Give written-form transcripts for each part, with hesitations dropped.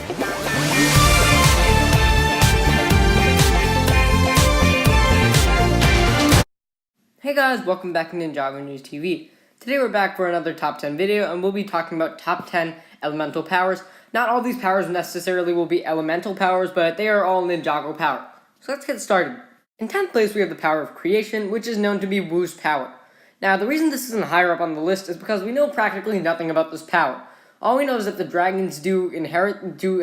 Hey guys, welcome back to Ninjago News TV. Today we're back for another top 10 video, and we'll be talking about top 10 elemental powers. Not all these powers necessarily will be elemental powers, but they are all Ninjago power. So let's get started. In 10th place we have the power of creation, which is known to be Wu's power. Now the reason this isn't higher up on the list is because we know practically nothing about this power. All we know is that the dragons do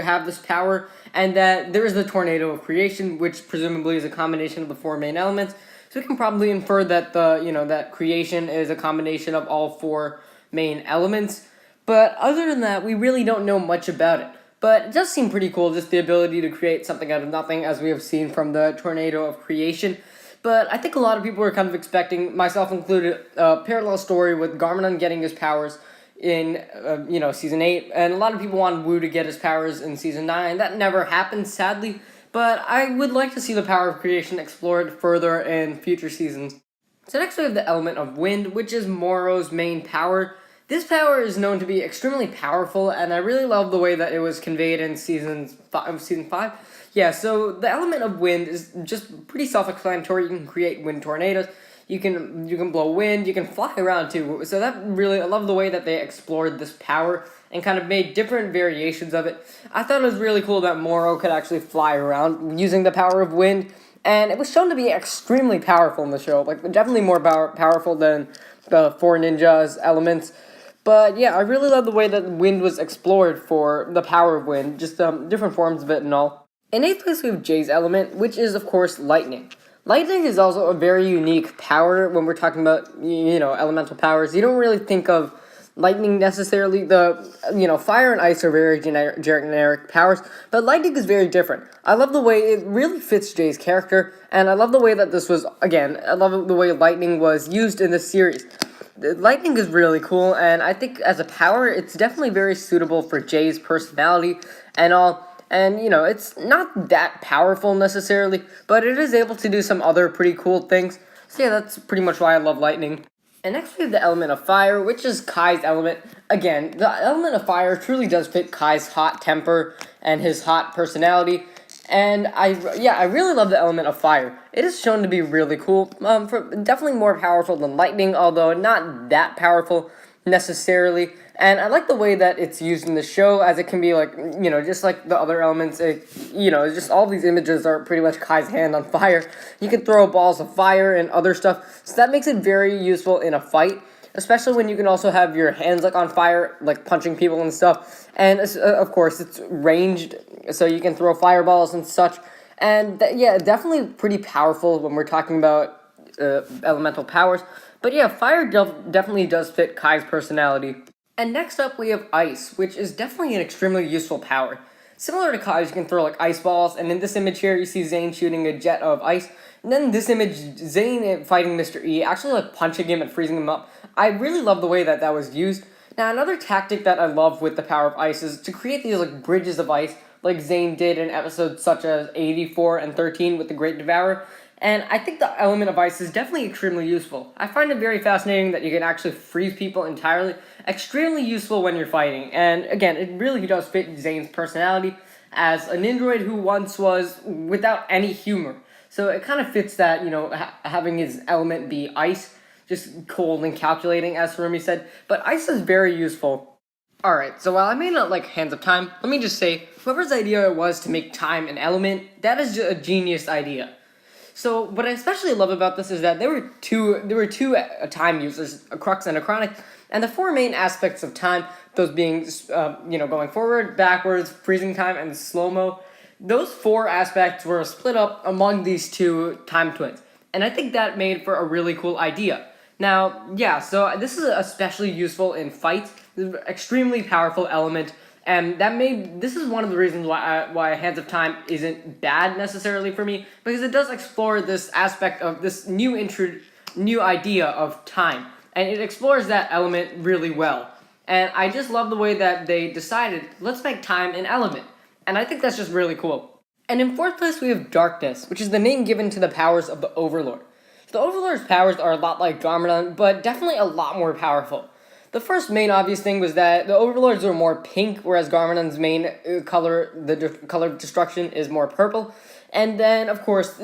have this power, and that there is the tornado of creation, which presumably is a combination of the four main elements. So we can probably infer that that creation is a combination of all four main elements. But other than that, we really don't know much about it. But it does seem pretty cool, just the ability to create something out of nothing, as we have seen from the tornado of creation. But I think a lot of people are kind of expecting, myself included, a parallel story with Garmadon getting his powers in season 8, and a lot of people wanted Wu to get his powers in season 9. That never happened, sadly. But I would like to see the power of creation explored further in future seasons. So next we have the element of wind, which is Moro's main power. This power is known to be extremely powerful, and I really love the way that it was conveyed in season 5. Yeah, so the element of wind is just pretty self-explanatory. You can create wind tornadoes. You can blow wind. You can fly around too. So I love the way that they explored this power and kind of made different variations of it. I thought it was really cool that Moro could actually fly around using the power of wind, and it was shown to be extremely powerful in the show, like definitely more powerful than the four ninjas elements. But yeah, I really love the way that wind was explored for the power of wind, just different forms of it and all. In 8th place we have Jay's element, which is of course lightning. Lightning is also a very unique power when we're talking about elemental powers. You don't really think of lightning necessarily. Fire and ice are very generic powers, but lightning is very different. I love the way it really fits Jay's character, and I love the way that I love the way lightning was used in this series. Lightning is really cool, and I think as a power, it's definitely very suitable for Jay's personality and all. And, it's not that powerful necessarily, but it is able to do some other pretty cool things. So yeah, that's pretty much why I love lightning. And next we have the element of fire, which is Kai's element. Again, the element of fire truly does fit Kai's hot temper and his hot personality. And I really love the element of fire. It is shown to be really cool. Definitely more powerful than lightning, although not that powerful necessarily. And I like the way that it's used in the show, as it can be just like the other elements. Just all these images are pretty much Kai's hand on fire. You can throw balls of fire and other stuff, so that makes it very useful in a fight, especially when you can also have your hands on fire, like punching people and stuff. And of course, it's ranged, so you can throw fireballs and such. And definitely pretty powerful when we're talking about elemental powers. But yeah, fire definitely does fit Kai's personality. And next up we have ice, which is definitely an extremely useful power. Similar to Kai's, you can throw ice balls, and in this image here you see Zane shooting a jet of ice. And then in this image, Zane fighting Mr. E, actually punching him and freezing him up. I really love the way that was used. Now another tactic that I love with the power of ice is to create these bridges of ice, like Zane did in episodes such as 84 and 13 with the Great Devourer. And I think the element of ice is definitely extremely useful. I find it very fascinating that you can actually freeze people entirely. Extremely useful when you're fighting. And again, it really does fit Zane's personality as a Nindroid who once was without any humor. So it kind of fits that, having his element be ice, just cold and calculating, as Harumi said. But ice is very useful. Alright, so while I may not like Hands of Time, let me just say, whoever's idea it was to make time an element, that is a genius idea. So what I especially love about this is that there were two time users, a Crux and a Chronic, and the four main aspects of time, those being going forward, backwards, freezing time, and slow-mo, those four aspects were split up among these two time twins, and I think that made for a really cool idea. Now, yeah, so this is especially useful in fights. This is an extremely powerful element. And this is one of the reasons why Hands of Time isn't bad necessarily for me, because it does explore this aspect of this new idea of time, and it explores that element really well. And I just love the way that they decided, let's make time an element, and I think that's just really cool. And in 4th place we have Darkness, which is the name given to the powers of the Overlord. The Overlord's powers are a lot like Garmadon, but definitely a lot more powerful. The first main obvious thing was that the Overlords are more pink, whereas Garmadon's main color, color of destruction, is more purple. And then, of course,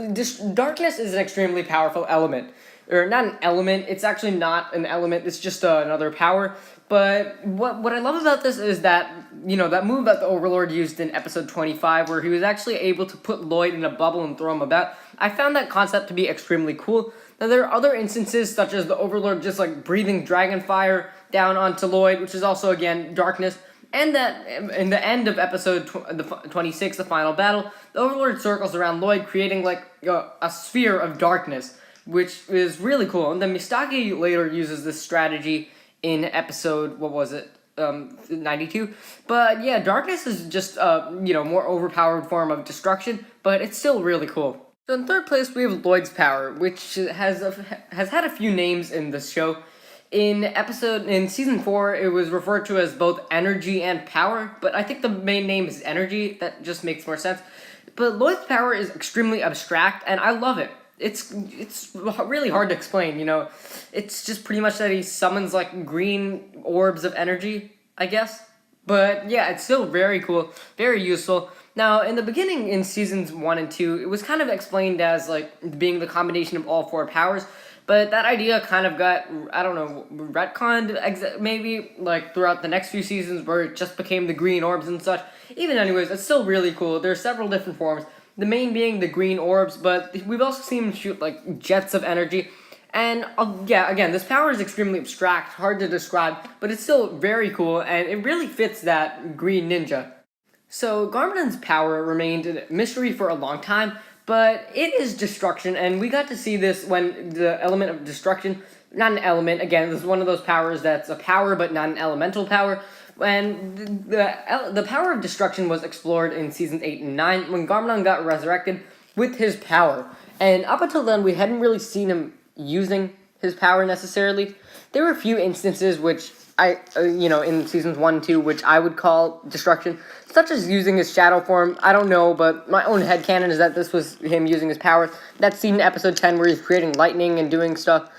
darkness is an extremely powerful element. Or not an element, it's actually not an element, it's just another power. But what I love about this is that, that move that the Overlord used in episode 25, where he was actually able to put Lloyd in a bubble and throw him about. I found that concept to be extremely cool. Now, there are other instances, such as the Overlord just breathing dragon fire down onto Lloyd, which is also, again, darkness. And that in the end of episode 26, the final battle, the Overlord circles around Lloyd, creating a sphere of darkness, which is really cool. And then Mistaki later uses this strategy in episode, 92. But yeah, darkness is just more overpowered form of destruction, but it's still really cool. So in third place we have Lloyd's power, which has had a few names in this show. In season 4, it was referred to as both energy and power, but I think the main name is energy. That just makes more sense. But Lloyd's power is extremely abstract, and I love it. It's really hard to explain, It's just pretty much that he summons green orbs of energy, I guess. But yeah, it's still very cool, very useful. Now, in the beginning, in seasons 1 and 2, it was kind of explained as being the combination of all 4 powers. But that idea kind of got, retconned, maybe, throughout the next few seasons, where it just became the green orbs and such. Even anyways, it's still really cool. There are several different forms. The main being the green orbs, but we've also seen him shoot, jets of energy. And, again, this power is extremely abstract, hard to describe, but it's still very cool, and it really fits that green ninja. So, Garmadon's power remained a mystery for a long time, but it is destruction, and we got to see this when the element of destruction, not an element, again, this is one of those powers that's a power but not an elemental power, and the power of destruction was explored in seasons 8 and 9 when Garmadon got resurrected with his power. And up until then, we hadn't really seen him using his power necessarily. There were a few instances which in seasons 1 and 2, which I would call destruction, such as using his shadow form. I don't know, but my own headcanon is that this was him using his power. That's seen in episode 10 where he's creating lightning and doing stuff.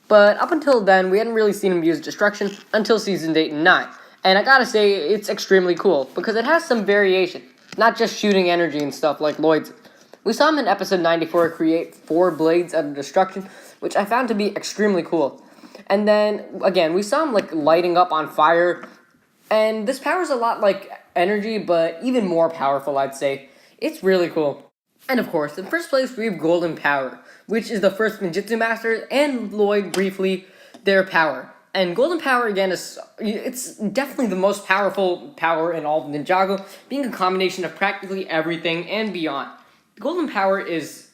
But up until then, we hadn't really seen him use destruction until seasons 8 and 9. And I gotta say, it's extremely cool, because it has some variation, not just shooting energy and stuff like Lloyd's. We saw him in episode 94 create 4 blades out of destruction, which I found to be extremely cool. And then, again, we saw him, lighting up on fire, and this power is a lot like energy, but even more powerful, I'd say. It's really cool. And of course, in first place, we have Golden Power, which is the first Ninjutsu Masters, and Lloyd, briefly, their power. And Golden Power, again, it's definitely the most powerful power in all of Ninjago, being a combination of practically everything and beyond. Golden Power is,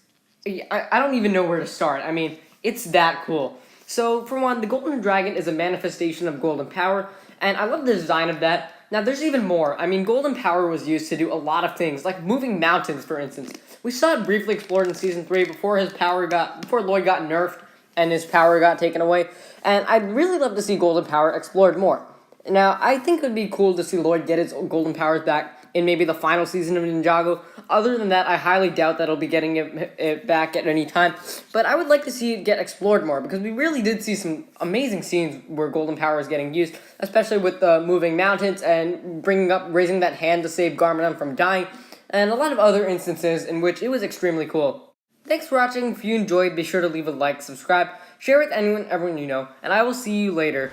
I don't even know where to start. I mean, it's that cool. So, for one, the Golden Dragon is a manifestation of Golden Power, and I love the design of that. Now, there's even more. I mean, Golden Power was used to do a lot of things, like moving mountains, for instance. We saw it briefly explored in Season 3 before Lloyd got nerfed and his power got taken away, and I'd really love to see Golden Power explored more. Now, I think it would be cool to see Lloyd get his Golden Powers back in maybe the final season of Ninjago. Other than that, I highly doubt that he'll be getting it back at any time, but I would like to see it get explored more, because we really did see some amazing scenes where Golden Power is getting used, especially with the moving mountains and raising that hand to save Garmadon from dying, and a lot of other instances in which it was extremely cool. Thanks for watching. If you enjoyed, be sure to leave a like, subscribe, share with everyone you know, and I will see you later.